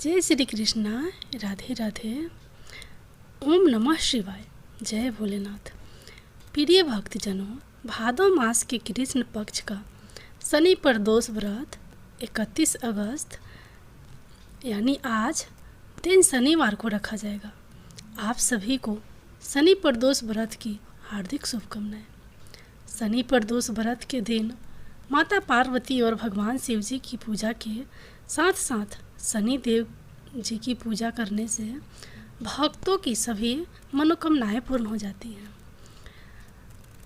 जय श्री कृष्णा। राधे राधे। ओम नमः शिवाय। जय भोलेनाथ। प्रिय भक्तजनों, भादो मास के कृष्ण पक्ष का शनि प्रदोष व्रत 31 अगस्त यानी आज दिन शनिवार को रखा जाएगा। आप सभी को शनि प्रदोष व्रत की हार्दिक शुभकामनाएं। शनि प्रदोष व्रत के दिन माता पार्वती और भगवान शिव जी की पूजा के साथ साथ शनि देव जी की पूजा करने से भक्तों की सभी मनोकामनाएं पूर्ण हो जाती हैं।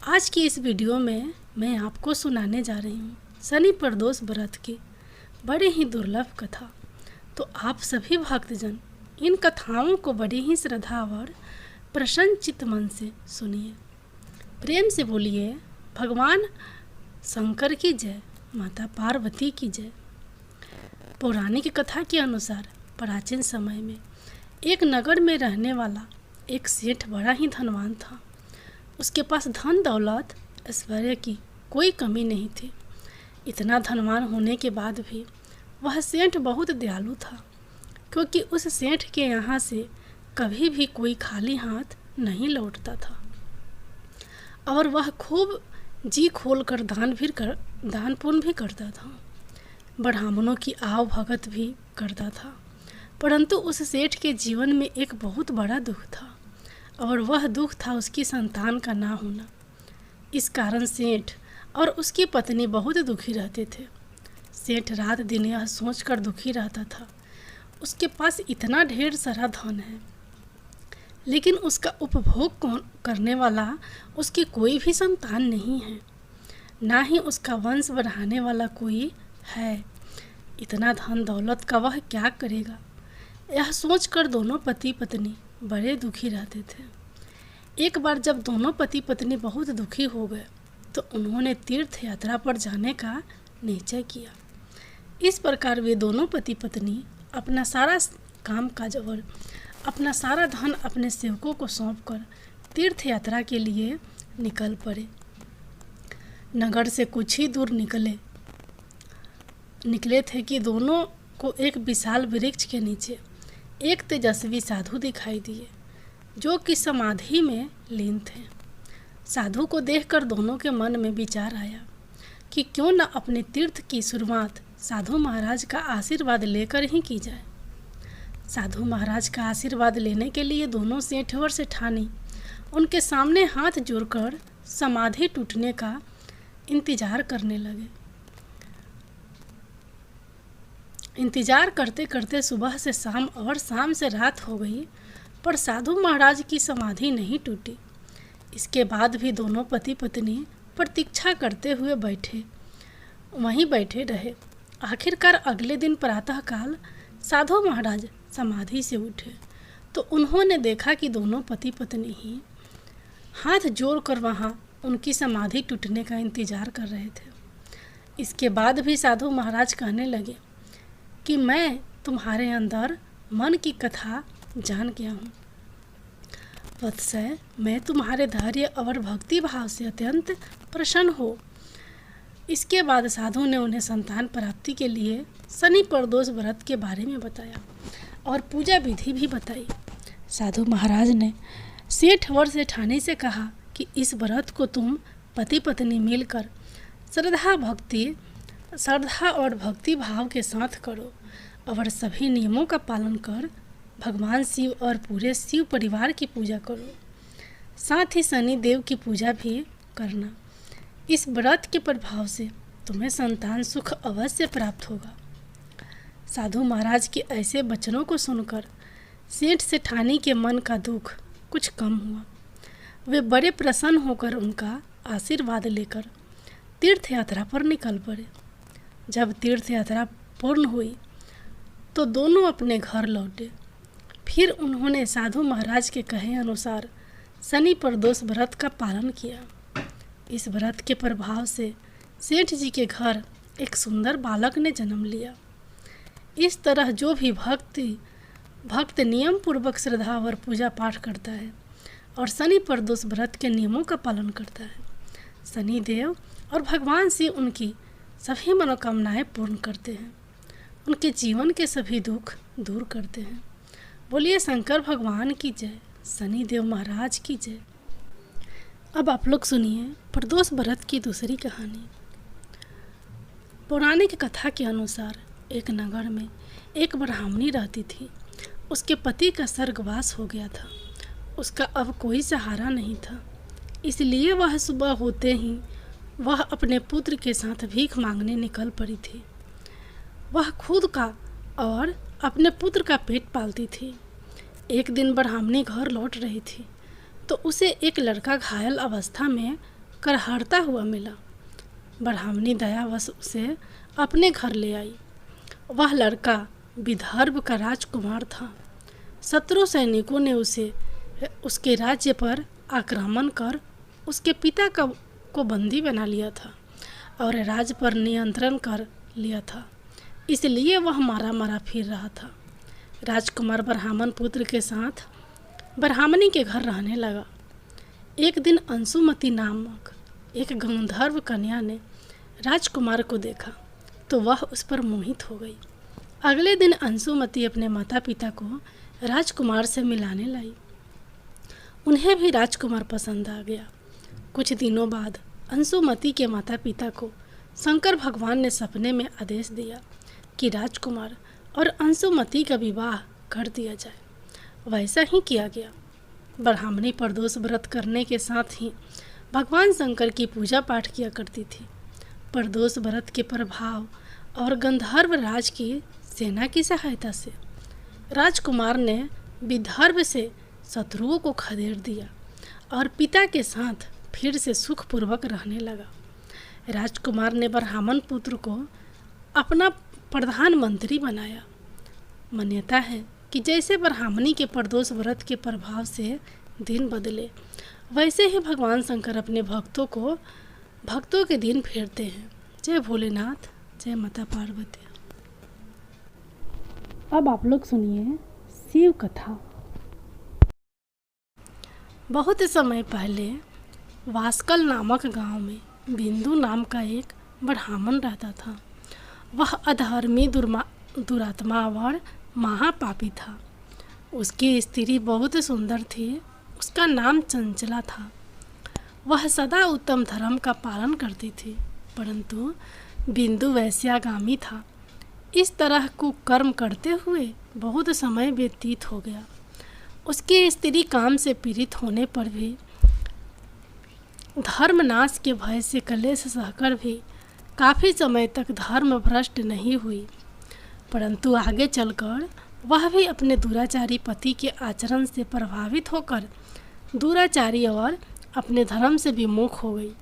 आज की इस वीडियो में मैं आपको सुनाने जा रही हूँ शनि प्रदोष व्रत की बड़े ही दुर्लभ कथा। तो आप सभी भक्तजन इन कथाओं को बड़ी ही श्रद्धा और प्रसन्न चित्त मन से सुनिए। प्रेम से बोलिए भगवान शंकर की जय, माता पार्वती की जय। पौराणिक कथा के अनुसार प्राचीन समय में एक नगर में रहने वाला एक सेठ बड़ा ही धनवान था। उसके पास धन दौलत ऐश्वर्य की कोई कमी नहीं थी। इतना धनवान होने के बाद भी वह सेठ बहुत दयालु था, क्योंकि उस सेठ के यहाँ से कभी भी कोई खाली हाथ नहीं लौटता था और वह खूब जी खोल कर दान पुण्य भी करता था, ब्राह्मणों की आव भगत भी करता था। परंतु उस सेठ के जीवन में एक बहुत बड़ा दुख था और वह दुख था उसकी संतान का ना होना। इस कारण सेठ और उसकी पत्नी बहुत दुखी रहते थे। सेठ रात दिन यह सोचकर दुखी रहता था, उसके पास इतना ढेर सारा धन है, लेकिन उसका उपभोग करने वाला उसकी कोई भी संतान नहीं है, ना ही उसका वंश बढ़ाने वाला कोई है। इतना धन दौलत का वह क्या करेगा? यह सोचकर दोनों पति पत्नी बड़े दुखी रहते थे। एक बार जब दोनों पति पत्नी बहुत दुखी हो गए तो उन्होंने तीर्थ यात्रा पर जाने का निश्चय किया। इस प्रकार वे दोनों पति पत्नी अपना सारा काम काज और अपना सारा धन अपने सेवकों को सौंपकर तीर्थ यात्रा के लिए निकल पड़े। नगर से कुछ ही दूर निकले थे कि दोनों को एक विशाल वृक्ष के नीचे एक तेजस्वी साधु दिखाई दिए, जो कि समाधि में लीन थे। साधु को देखकर दोनों के मन में विचार आया कि क्यों न अपने तीर्थ की शुरुआत साधु महाराज का आशीर्वाद लेकर ही की जाए। साधु महाराज का आशीर्वाद लेने के लिए दोनों सेठ और सेठानी उनके सामने हाथ जोड़कर समाधि टूटने का इंतजार करने लगे। इंतजार करते करते सुबह से शाम और शाम से रात हो गई, पर साधु महाराज की समाधि नहीं टूटी। इसके बाद भी दोनों पति पत्नी प्रतीक्षा करते हुए वहीं बैठे रहे। आखिरकार अगले दिन प्रातःकाल साधु महाराज समाधि से उठे तो उन्होंने देखा कि दोनों पति पत्नी ही हाथ जोड़कर वहाँ उनकी समाधि टूटने का इंतजार कर रहे थे। इसके बाद भी साधु महाराज कहने लगे कि मैं तुम्हारे अंदर मन की कथा जान गया हूँ वत्स्य, मैं तुम्हारे धैर्य और भक्ति भाव से अत्यंत प्रसन्न हो। इसके बाद साधु ने उन्हें संतान प्राप्ति के लिए शनि प्रदोष व्रत के बारे में बताया और पूजा विधि भी बताई। साधु महाराज ने सेठ और सेठानी से कहा कि इस व्रत को तुम पति पत्नी मिलकर श्रद्धा और भक्ति भाव के साथ करो और सभी नियमों का पालन कर भगवान शिव और पूरे शिव परिवार की पूजा करो। साथ ही शनि देव की पूजा भी करना। इस व्रत के प्रभाव से तुम्हें संतान सुख अवश्य प्राप्त होगा। साधु महाराज के ऐसे वचनों को सुनकर सेठ सेठानी के मन का दुख कुछ कम हुआ। वे बड़े प्रसन्न होकर उनका आशीर्वाद लेकर तीर्थ यात्रा पर निकल पड़े। जब तीर्थ यात्रा पूर्ण हुई तो दोनों अपने घर लौटे। फिर उन्होंने साधु महाराज के कहे अनुसार शनि प्रदोष व्रत का पालन किया। इस व्रत के प्रभाव से सेठ जी के घर एक सुंदर बालक ने जन्म लिया। इस तरह जो भी भक्त नियम पूर्वक श्रद्धा और पूजा पाठ करता है और शनि प्रदोष व्रत के नियमों का पालन करता है, शनि देव और भगवान शिव उनकी सभी मनोकामनाएं पूर्ण करते हैं। उनके जीवन के सभी दुख दूर करते हैं। बोलिए शंकर भगवान की जय, शनिदेव महाराज की जय। अब आप लोग सुनिए प्रदोष व्रत की दूसरी कहानी। पौराणिक कथा के अनुसार एक नगर में एक ब्राह्मणी रहती थी। उसके पति का स्वर्गवास हो गया था। उसका अब कोई सहारा नहीं था, इसलिए वह सुबह होते ही वह अपने पुत्र के साथ भीख मांगने निकल पड़ी थी। वह खुद का और अपने पुत्र का पेट पालती थी। एक दिन ब्राह्मणी घर लौट रही थी तो उसे एक लड़का घायल अवस्था में करहरता हुआ मिला। ब्राह्मणी दयावश उसे अपने घर ले आई। वह लड़का विदर्भ का राजकुमार था। शत्रु सैनिकों ने उसके राज्य पर आक्रमण कर उसके पिता को बंदी बना लिया था और राज्य पर नियंत्रण कर लिया था, इसलिए वह मारा मारा फिर रहा था। राजकुमार ब्राह्मण पुत्र के साथ ब्राह्मणी के घर रहने लगा। एक दिन अंशुमती नामक एक गंधर्व कन्या ने राजकुमार को देखा तो वह उस पर मोहित हो गई। अगले दिन अंशुमती अपने माता पिता को राजकुमार से मिलाने लाई। उन्हें भी राजकुमार पसंद आ गया। कुछ दिनों बाद अंशुमती के माता पिता को शंकर भगवान ने सपने में आदेश दिया कि राजकुमार और अंशुमती का विवाह कर दिया जाए। वैसा ही किया गया। ब्राह्मणी प्रदोष व्रत करने के साथ ही भगवान शंकर की पूजा पाठ किया करती थी। प्रदोष व्रत के प्रभाव और गंधर्व राज की सेना की सहायता से राजकुमार ने विदर्भ से शत्रुओं को खदेड़ दिया और पिता के साथ फिर से सुखपूर्वक रहने लगा। राजकुमार ने ब्राह्मण पुत्र को अपना प्रधानमंत्री बनाया। मान्यता है कि जैसे ब्राह्मणी के प्रदोष व्रत के प्रभाव से दिन बदले, वैसे ही भगवान शंकर अपने भक्तों के दिन फेरते हैं। जय भोलेनाथ, जय माता पार्वती। अब आप लोग सुनिए शिव कथा। बहुत समय पहले वास्कल नामक गांव में बिंदु नाम का एक ब्राह्मण रहता था। वह अधर्मी दुरात्मा और महापापी था। उसकी स्त्री बहुत सुंदर थी। उसका नाम चंचला था। वह सदा उत्तम धर्म का पालन करती थी, परंतु बिंदु वैश्यागामी था। इस तरह कुकर्म करते हुए बहुत समय व्यतीत हो गया। उसकी स्त्री काम से पीड़ित होने पर भी धर्मनाश के भय से कलेश सहकर भी काफ़ी समय तक धर्म भ्रष्ट नहीं हुई, परंतु आगे चलकर वह भी अपने दुराचारी पति के आचरण से प्रभावित होकर दुराचारी और अपने धर्म से विमुख हो गई।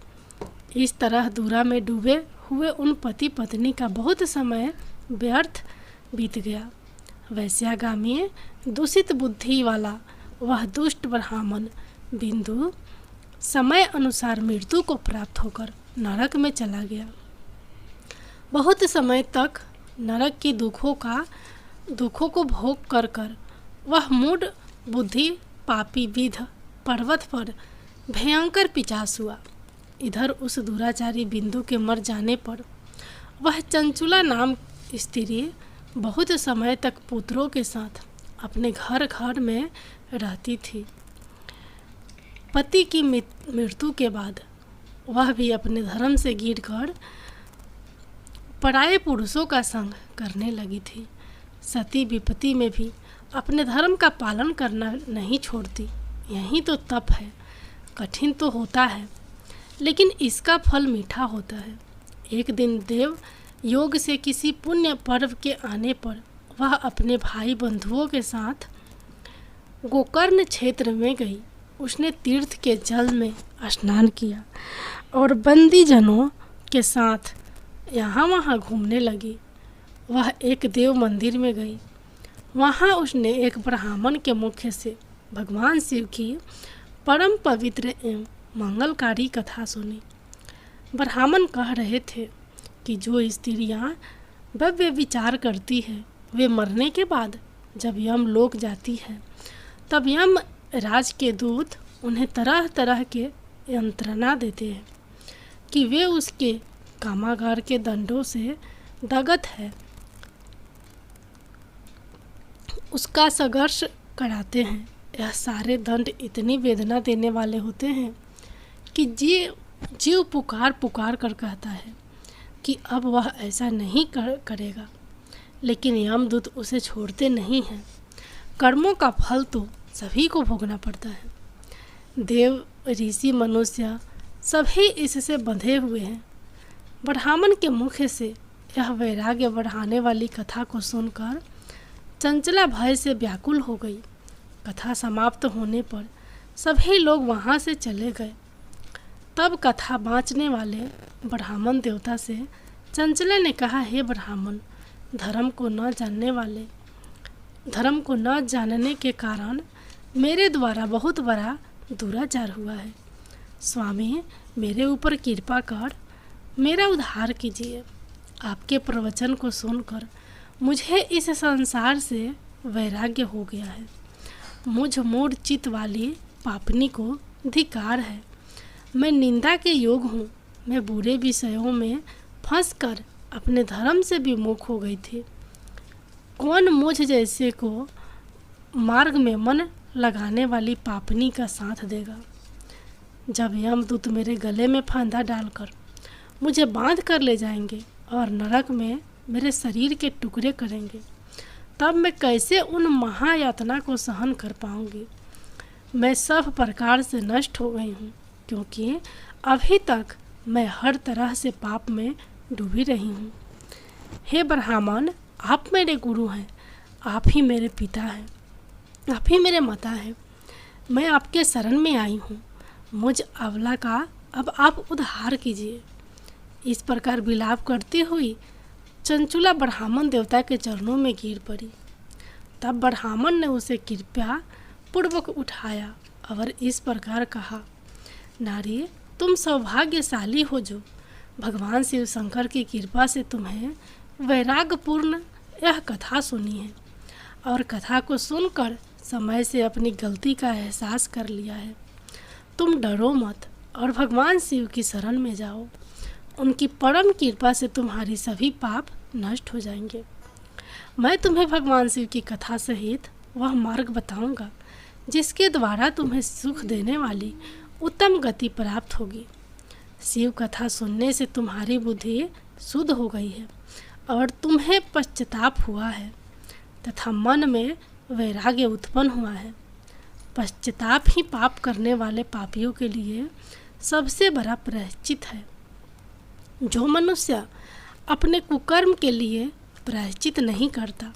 इस तरह दूरा में डूबे हुए उन पति पत्नी का बहुत समय व्यर्थ बीत गया। वैश्यागामी दूषित बुद्धि वाला वह दुष्ट ब्राह्मण बिंदु समय अनुसार मृत्यु को प्राप्त होकर नरक में चला गया। बहुत समय तक नरक की दुखों को भोग कर वह मूढ़ बुद्धि पापी विध पर्वत पर भयंकर पिशाच हुआ। इधर उस दुराचारी बिंदु के मर जाने पर वह चंचुला नाम स्त्री बहुत समय तक पुत्रों के साथ अपने घर में रहती थी। पति की मृत्यु के बाद वह भी अपने धर्म से गिरकर पराये पुरुषों का संग करने लगी थी। सती विपत्ति में भी अपने धर्म का पालन करना नहीं छोड़ती। यही तो तप है। कठिन तो होता है, लेकिन इसका फल मीठा होता है। एक दिन देव योग से किसी पुण्य पर्व के आने पर वह अपने भाई बंधुओं के साथ गोकर्ण क्षेत्र में गई। उसने तीर्थ के जल में स्नान किया और बंदी जनों के साथ यहाँ वहाँ घूमने लगी। वह एक देव मंदिर में गई। वहाँ उसने एक ब्राह्मण के मुख से भगवान शिव की परम पवित्र एवं मंगलकारी कथा सुनी। ब्राह्मण कह रहे थे कि जो स्त्रियाँ भव्य विचार करती है वे मरने के बाद जब यम लोक जाती है तब यम राज के दूत उन्हें तरह तरह के यंत्रणा देते हैं कि वे उसके कामागार के दंडों से दगत है। उसका संघर्ष कराते हैं। यह सारे दंड इतनी वेदना देने वाले होते हैं कि जीव पुकार पुकार कर कहता है कि अब वह ऐसा नहीं करेगा, लेकिन यमदूत उसे छोड़ते नहीं हैं। कर्मों का फल तो सभी को भोगना पड़ता है। देव, ऋषि, मनुष्य सभी इससे बंधे हुए हैं। ब्राह्मण के मुख से यह वैराग्य बढ़ाने वाली कथा को सुनकर चंचला भय से व्याकुल हो गई। कथा समाप्त होने पर सभी लोग वहाँ से चले गए। तब कथा बाँचने वाले ब्राह्मण देवता से चंचला ने कहा, हे ब्राह्मण, धर्म को न जानने के कारण मेरे द्वारा बहुत बड़ा दुराचार हुआ है। स्वामी, मेरे ऊपर कृपा कर मेरा उद्धार कीजिए। आपके प्रवचन को सुनकर मुझे इस संसार से वैराग्य हो गया है। मुझ मूढ़ चित्त वाली पापनी को धिक्कार है। मैं निंदा के योग हूँ। मैं बुरे विषयों में फंसकर अपने धर्म से विमुख हो गई थी। कौन मुझ जैसे को मार्ग में मन लगाने वाली पापनी का साथ देगा? जब यमदूत मेरे गले में फंदा डालकर मुझे बांध कर ले जाएंगे और नरक में मेरे शरीर के टुकड़े करेंगे, तब मैं कैसे उन महायातना को सहन कर पाऊंगी? मैं सब प्रकार से नष्ट हो गई हूँ, क्योंकि अभी तक मैं हर तरह से पाप में डूबी रही हूँ। हे ब्राह्मण, आप मेरे गुरु हैं, आप ही मेरे पिता हैं, आप ही मेरे माता हैं। मैं आपके शरण में आई हूँ। मुझ अबला का अब आप उद्धार कीजिए। इस प्रकार विलाप करती हुई चंचुला ब्राह्मण देवता के चरणों में गिर पड़ी। तब ब्राह्मण ने उसे कृपा पूर्वक उठाया और इस प्रकार कहा, नारी, तुम सौभाग्यशाली हो जो भगवान शिव शंकर की कृपा से तुम्हें वैराग्यपूर्ण यह कथा सुनी है और कथा को सुनकर समय से अपनी गलती का एहसास कर लिया है। तुम डरो मत और भगवान शिव की शरण में जाओ। उनकी परम कृपा से तुम्हारी सभी पाप नष्ट हो जाएंगे। मैं तुम्हें भगवान शिव की कथा सहित वह मार्ग बताऊंगा जिसके द्वारा तुम्हें सुख देने वाली उत्तम गति प्राप्त होगी। शिव कथा सुनने से तुम्हारी बुद्धि शुद्ध हो गई है और तुम्हें पश्चाताप हुआ है तथा मन में वैराग्य उत्पन्न हुआ है। पश्चाताप ही पाप करने वाले पापियों के लिए सबसे बड़ा प्रायश्चित है। जो मनुष्य अपने कुकर्म के लिए प्रायश्चित नहीं करता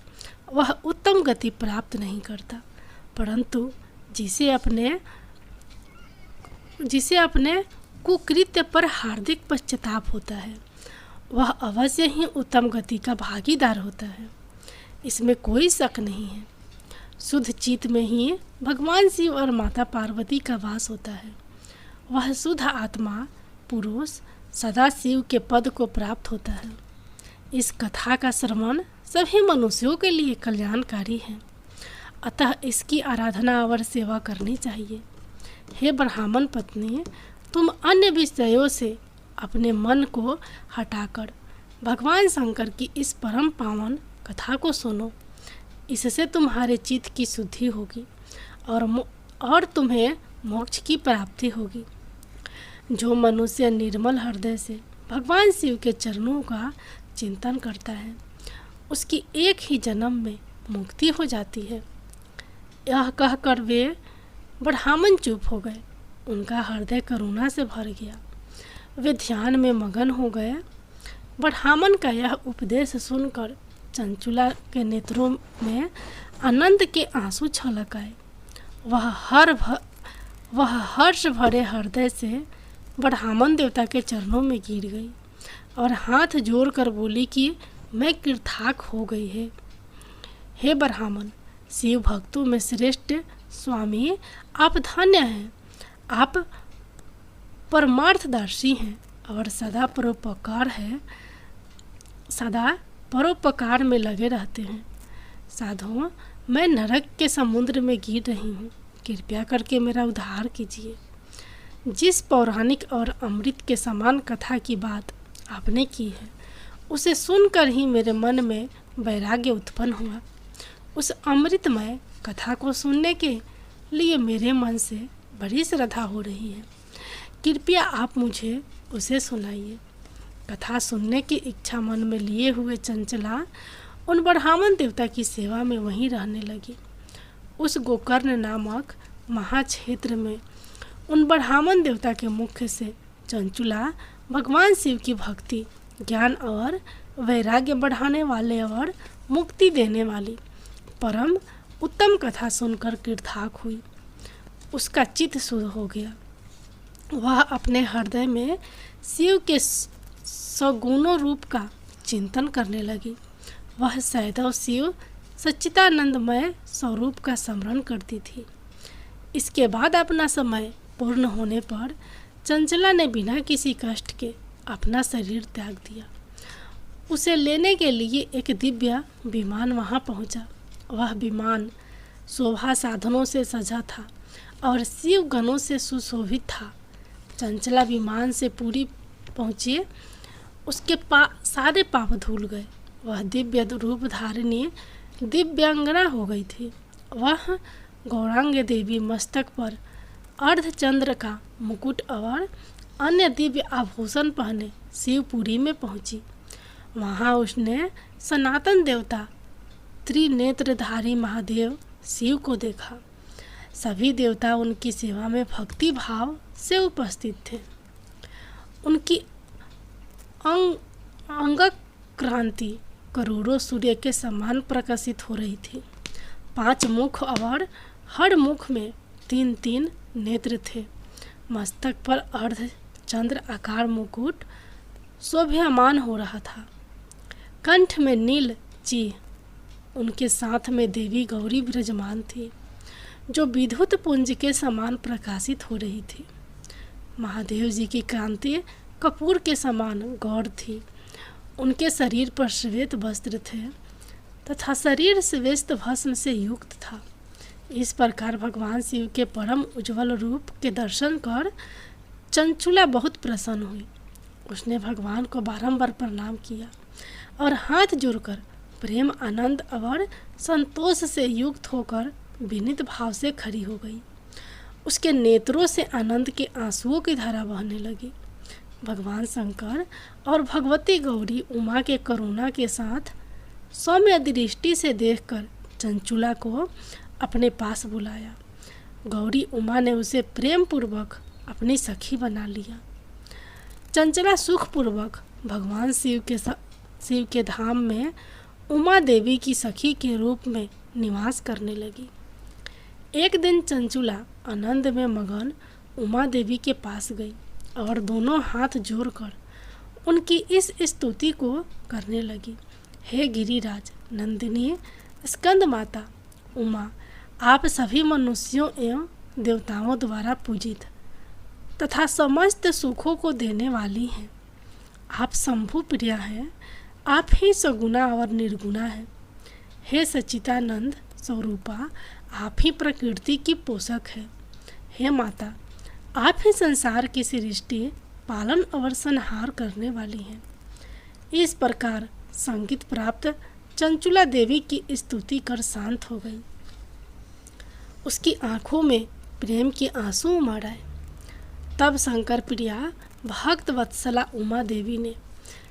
वह उत्तम गति प्राप्त नहीं करता, परंतु जिसे अपने कुकृत्य पर हार्दिक पश्चाताप होता है वह अवश्य ही उत्तम गति का भागीदार होता है। इसमें कोई शक नहीं है। शुद्ध चित्त में ही भगवान शिव और माता पार्वती का वास होता है। वह शुद्ध आत्मा पुरुष सदा शिव के पद को प्राप्त होता है। इस कथा का श्रवण सभी मनुष्यों के लिए कल्याणकारी है, अतः इसकी आराधना और सेवा करनी चाहिए। हे ब्राह्मण पत्नी, तुम अन्य विषयों से अपने मन को हटाकर भगवान शंकर की इस परम पावन कथा को सुनो। इससे तुम्हारे चित्त की शुद्धि होगी और तुम्हें मोक्ष की प्राप्ति होगी। जो मनुष्य निर्मल हृदय से भगवान शिव के चरणों का चिंतन करता है उसकी एक ही जन्म में मुक्ति हो जाती है। यह कहकर वे ब्राह्मण चुप हो गए। उनका हृदय करुणा से भर गया। वे ध्यान में मगन हो गए। ब्राह्मण का यह उपदेश सुनकर चंचुला के नेत्रों में आनंद के आंसू छलक आए। वह हर्ष भरे हृदय से ब्राह्मण देवता के चरणों में गिर गई और हाथ जोड़कर बोली कि मैं कृतार्थ हो गई है। हे ब्राह्मण, शिव भक्तों में श्रेष्ठ स्वामी, आप धन्य हैं। आप परमार्थदर्शी हैं और सदा परोपकार में लगे रहते हैं। साधुओं, मैं नरक के समुद्र में गिर रही हूँ, कृपया करके मेरा उद्धार कीजिए। जिस पौराणिक और अमृत के समान कथा की बात आपने की है उसे सुनकर ही मेरे मन में वैराग्य उत्पन्न हुआ। उस अमृतमय कथा को सुनने के लिए मेरे मन से बड़ी श्रद्धा हो रही है। कृपया आप मुझे उसे सुनाइए। कथा सुनने की इच्छा मन में लिए हुए चंचला उन ब्राह्मण देवता की सेवा में वहीं रहने लगी। उस गोकर्ण नामक महाक्षेत्र में उन ब्राह्मण देवता के मुख से चंचुला भगवान शिव की भक्ति, ज्ञान और वैराग्य बढ़ाने वाले और मुक्ति देने वाली परम उत्तम कथा सुनकर कृतार्थ हुई। उसका चित्त शुद्ध हो गया। वह अपने हृदय में शिव के सगुणों रूप का चिंतन करने लगी। वह सदैव शिव सच्चिदानंदमय स्वरूप का स्मरण करती थी। इसके बाद अपना समय पूर्ण होने पर चंचला ने बिना किसी कष्ट के अपना शरीर त्याग दिया। उसे लेने के लिए एक दिव्य विमान वहां पहुंचा। वह विमान शोभा साधनों से सजा था और शिव गणों से सुशोभित था। चंचला विमान से पूरी पहुंची, उसके सारे पाप धुल गए। वह दिव्य रूप धारिणी दिव्यांगना हो गई थी। वह गौरांग देवी मस्तक पर अर्धचंद्र का मुकुट और अन्य दिव्य आभूषण पहने शिवपुरी में पहुंची। वहां उसने सनातन देवता त्रिनेत्रधारी महादेव शिव को देखा। सभी देवता उनकी सेवा में भक्ति भाव से उपस्थित थे। उनकी अंग क्रांति करोड़ों सूर्य के समान प्रकाशित हो रही थी। 5 मुख और हर मुख में 3-3 नेत्र थे। मस्तक पर अर्ध चंद्र आकार मुकुट शोभायमान हो रहा था। कंठ में नील चिह्न। उनके साथ में देवी गौरी विराजमान थी, जो विद्युत पुंज के समान प्रकाशित हो रही थी। महादेव जी की कांति कपूर के समान गौर थी। उनके शरीर पर श्वेत वस्त्र थे तथा शरीर श्वेत भस्म से युक्त था। इस प्रकार भगवान शिव के परम उज्ज्वल रूप के दर्शन कर चंचुला बहुत प्रसन्न हुई। उसने भगवान को बारंबार प्रणाम किया और हाथ जोड़कर प्रेम, आनंद और संतोष से युक्त होकर विनीत भाव से खड़ी हो गई। उसके नेत्रों से आनंद के आंसुओं की धारा बहने लगी। भगवान शंकर और भगवती गौरी उमा के करुणा के साथ सौम्य दृष्टि से देखकर चंचुला को अपने पास बुलाया। गौरी उमा ने उसे प्रेम पूर्वक अपनी सखी बना लिया। चंचला सुखपूर्वक भगवान शिव के धाम में उमा देवी की सखी के रूप में निवास करने लगी। एक दिन चंचुला आनंद में मगन उमा देवी के पास गई और दोनों हाथ जोड़कर उनकी इस स्तुति को करने लगी। हे गिरिराज नंदिनी स्कंद माता उमा, आप सभी मनुष्यों एवं देवताओं द्वारा पूजित तथा समस्त सुखों को देने वाली हैं। आप शंभु प्रिया हैं। आप ही सगुणा और निर्गुणा हैं। हे सच्चिदानंद स्वरूपा, आप ही प्रकृति की पोषक है। हे माता, आप ही संसार की सृष्टि, पालन और संहार करने वाली हैं। इस प्रकार संगीत प्राप्त चंचुला देवी की स्तुति कर शांत हो गई। उसकी आंखों में प्रेम के आंसू उमड़ आए। तब शंकर प्रिया भक्त वत्सला उमा देवी ने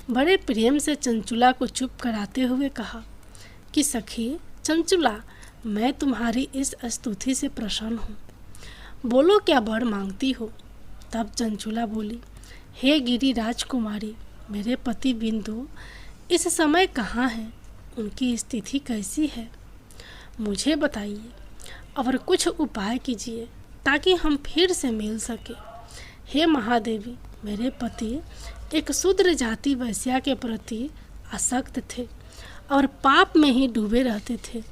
बड़े प्रेम से चंचुला को चुप कराते हुए कहा कि सखी चंचुला, मैं तुम्हारी इस स्तुति से प्रसन्न हूँ। बोलो क्या वर मांगती हो। तब चंचुला बोली, हे गिरि राजकुमारी, मेरे पति बिंदु इस समय कहाँ हैं? उनकी स्थिति कैसी है? मुझे बताइए और कुछ उपाय कीजिए ताकि हम फिर से मिल सके। हे महादेवी, मेरे पति एक शूद्र जाति वैश्या के प्रति आसक्त थे और पाप में ही डूबे रहते थे।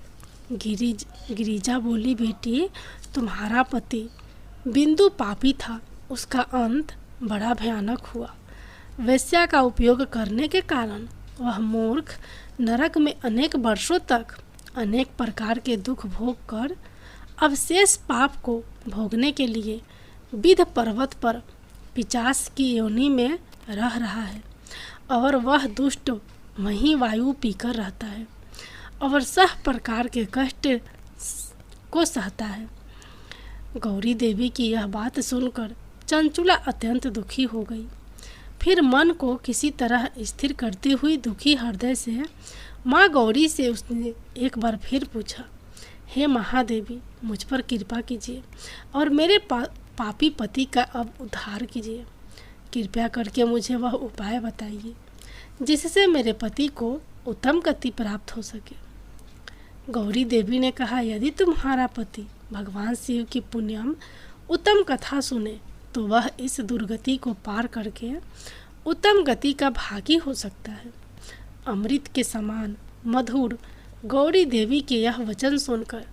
गिरिजा बोली, बेटी, तुम्हारा पति बिंदु पापी था। उसका अंत बड़ा भयानक हुआ। वैश्या का उपयोग करने के कारण वह मूर्ख नरक में अनेक वर्षों तक अनेक प्रकार के दुख भोग कर अवशेष पाप को भोगने के लिए विंध्य पर्वत पर पिशाच की योनि में रह रहा है और वह दुष्ट वहीं वायु पीकर रहता है और सब प्रकार के कष्ट को सहता है। गौरी देवी की यह बात सुनकर चंचुला अत्यंत दुखी हो गई। फिर मन को किसी तरह स्थिर करती हुई दुखी हृदय से माँ गौरी से उसने एक बार फिर पूछा, हे महादेवी, मुझ पर कृपा कीजिए और मेरे पापी पति का अब उद्धार कीजिए। कृपया करके मुझे वह उपाय बताइए जिससे मेरे पति को उत्तम गति प्राप्त हो सके। गौरी देवी ने कहा, यदि तुम्हारा पति भगवान शिव की पुण्यम उत्तम कथा सुने तो वह इस दुर्गति को पार करके उत्तम गति का भागी हो सकता है। अमृत के समान मधुर गौरी देवी के यह वचन सुनकर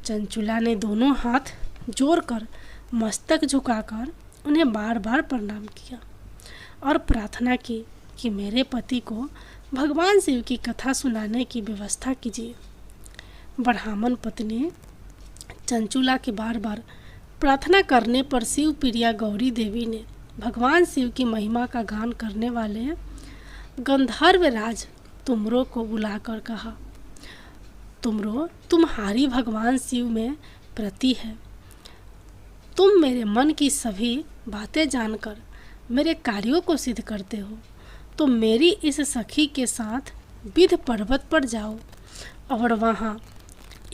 चंचुला ने दोनों हाथ जोड़कर मस्तक झुकाकर उन्हें बार बार प्रणाम किया और प्रार्थना की कि मेरे पति को भगवान शिव की कथा सुनाने की व्यवस्था कीजिए। ब्राह्मण पत्नी चंचुला के बार बार प्रार्थना करने पर शिव प्रिया गौरी देवी ने भगवान शिव की महिमा का गान करने वाले गंधर्वराज तुमरो को बुलाकर कहा, तुमरो, तुम्हारी भगवान शिव में प्रीति है। तुम मेरे मन की सभी बातें जानकर मेरे कार्यों को सिद्ध करते हो। तो मेरी इस सखी के साथ विंध्य पर्वत पर जाओ और वहाँ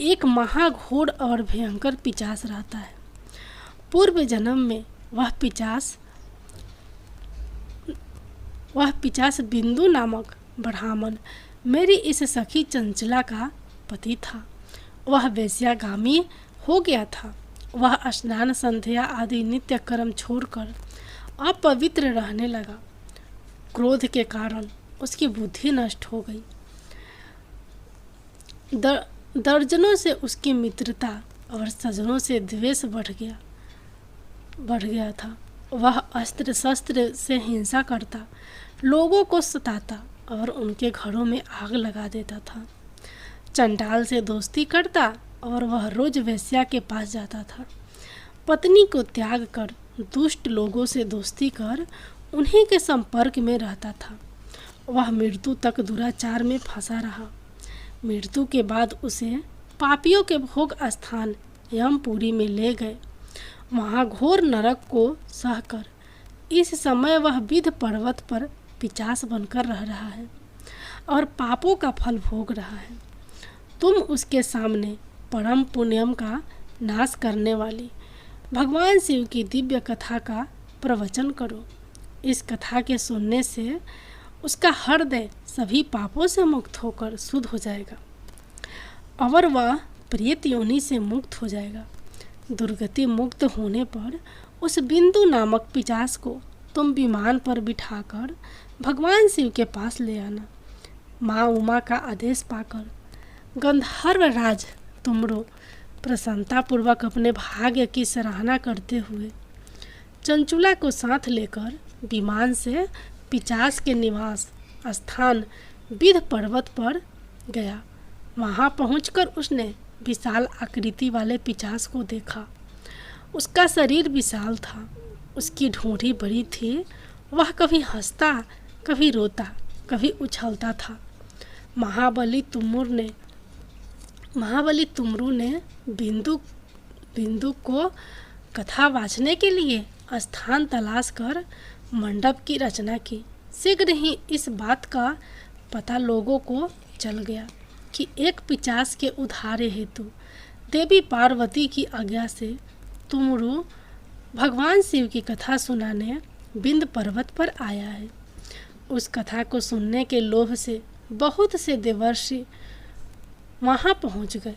एक महाघोर और भयंकर पिशाच रहता है। पूर्व जन्म में वह पिशाच बिंदु नामक ब्राह्मण मेरी इस सखी चंचला का पति था। वह वेश्यागामी हो गया था। वह स्नान संध्या आदि नित्य कर्म छोड़कर अपवित्र रहने लगा। क्रोध के कारण उसकी बुद्धि नष्ट हो गई। दर्जनों से उसकी मित्रता और सज्जनों से द्वेष बढ़ गया था। वह अस्त्र शस्त्र से हिंसा करता, लोगों को सताता और उनके घरों में आग लगा देता था। चंडाल से दोस्ती करता और वह रोज वेश्या के पास जाता था। पत्नी को त्याग कर दुष्ट लोगों से दोस्ती कर उन्हीं के संपर्क में रहता था। वह मृत्यु तक दुराचार में फंसा रहा। मृत्यु के बाद उसे पापियों के भोग स्थान यमपुरी में ले गए। वहाँ घोर नरक को सहकर इस समय वह विंध्य पर्वत पर पिशाच बनकर रह रहा है और पापों का फल भोग रहा है। तुम उसके सामने परम पुण्यम का नाश करने वाली भगवान शिव की दिव्य कथा का प्रवचन करो। इस कथा के सुनने से उसका हृदय सभी पापों से मुक्त होकर शुद्ध हो जाएगा और वह प्रेत योनि से मुक्त हो जाएगा। दुर्गति मुक्त होने पर उस बिंदु नामक पिशाच को तुम विमान पर बिठाकर भगवान शिव के पास ले आना। माँ उमा का आदेश पाकर गंधर्वराज तुमरो प्रसन्नतापूर्वक अपने भाग्य की सराहना करते हुए चंचुला को साथ लेकर विमान से पिशाच के निवास स्थान विंध्य पर्वत पर गया। वहां पहुंचकर उसने विशाल आकृति वाले पिशाच को देखा। उसका शरीर विशाल था, उसकी ठोड़ी बड़ी थी। वह कभी हंसता, कभी रोता, कभी उछलता था। महाबली तुमरू ने बिंदु को कथा वाचने के लिए स्थान तलाश कर मंडप की रचना की। शीघ्र ही इस बात का पता लोगों को चल गया कि एक पिशाच के उद्धार हेतु देवी पार्वती की आज्ञा से तुमरू भगवान शिव की कथा सुनाने विंध्य पर्वत पर आया है। उस कथा को सुनने के लोभ से बहुत से देवर्षि वहां पहुंच गए।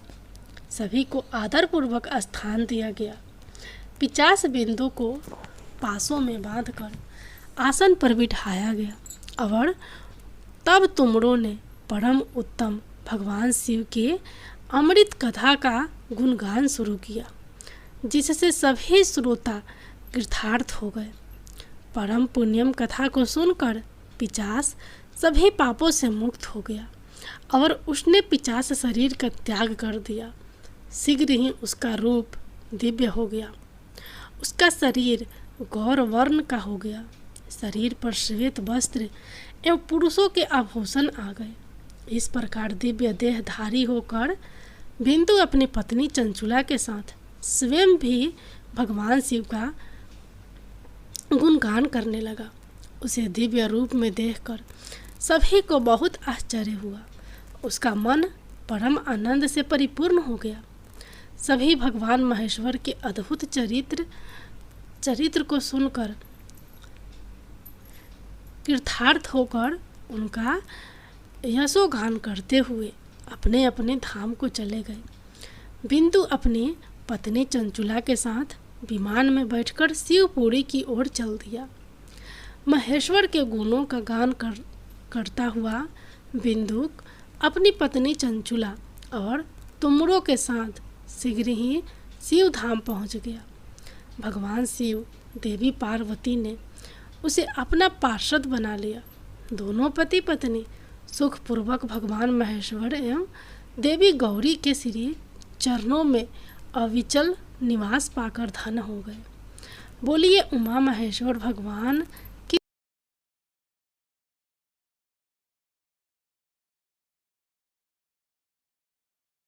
सभी को आदरपूर्वक स्थान दिया गया। पिशाच बिंदु को पासों में बांधकर आसन पर बिठाया गया और तब तुमरो ने परम उत्तम भगवान शिव के अमृत कथा का गुणगान शुरू किया, जिससे सभी श्रोता कृतार्थ हो गए। परम पुण्यम कथा को सुनकर पिशाच सभी पापों से मुक्त हो गया और उसने पिशाच शरीर का त्याग कर दिया। शीघ्र ही उसका रूप दिव्य हो गया। उसका शरीर गौर वर्ण का हो गया। शरीर पर श्वेत वस्त्र एवं पुरुषों के आभूषण आ गए। इस प्रकार दिव्य देहधारी होकर बिंदु अपनी पत्नी चंचुला के साथ स्वयं भी भगवान शिव का गुणगान करने लगा। उसे दिव्य रूप में देखकर सभी को बहुत आश्चर्य हुआ। उसका मन परम आनंद से परिपूर्ण हो गया। सभी भगवान महेश्वर के अद्भुत चरित्र को सुनकर कृतार्थ होकर उनका यशोगान करते हुए अपने अपने धाम को चले गए। बिंदु अपनी पत्नी चंचुला के साथ विमान में बैठकर शिवपुरी की ओर चल दिया। महेश्वर के गुणों का गान करता हुआ बिंदु अपनी पत्नी चंचुला और तुमरों के साथ शीघ्र ही शिव धाम पहुँच गया। भगवान शिव देवी पार्वती ने उसे अपना पार्षद बना लिया। दोनों पति पत्नी सुखपूर्वक भगवान महेश्वर एवं देवी गौरी के श्री चरणों में अविचल निवास पाकर धन्य हो गए। बोलिए उमा महेश्वर भगवान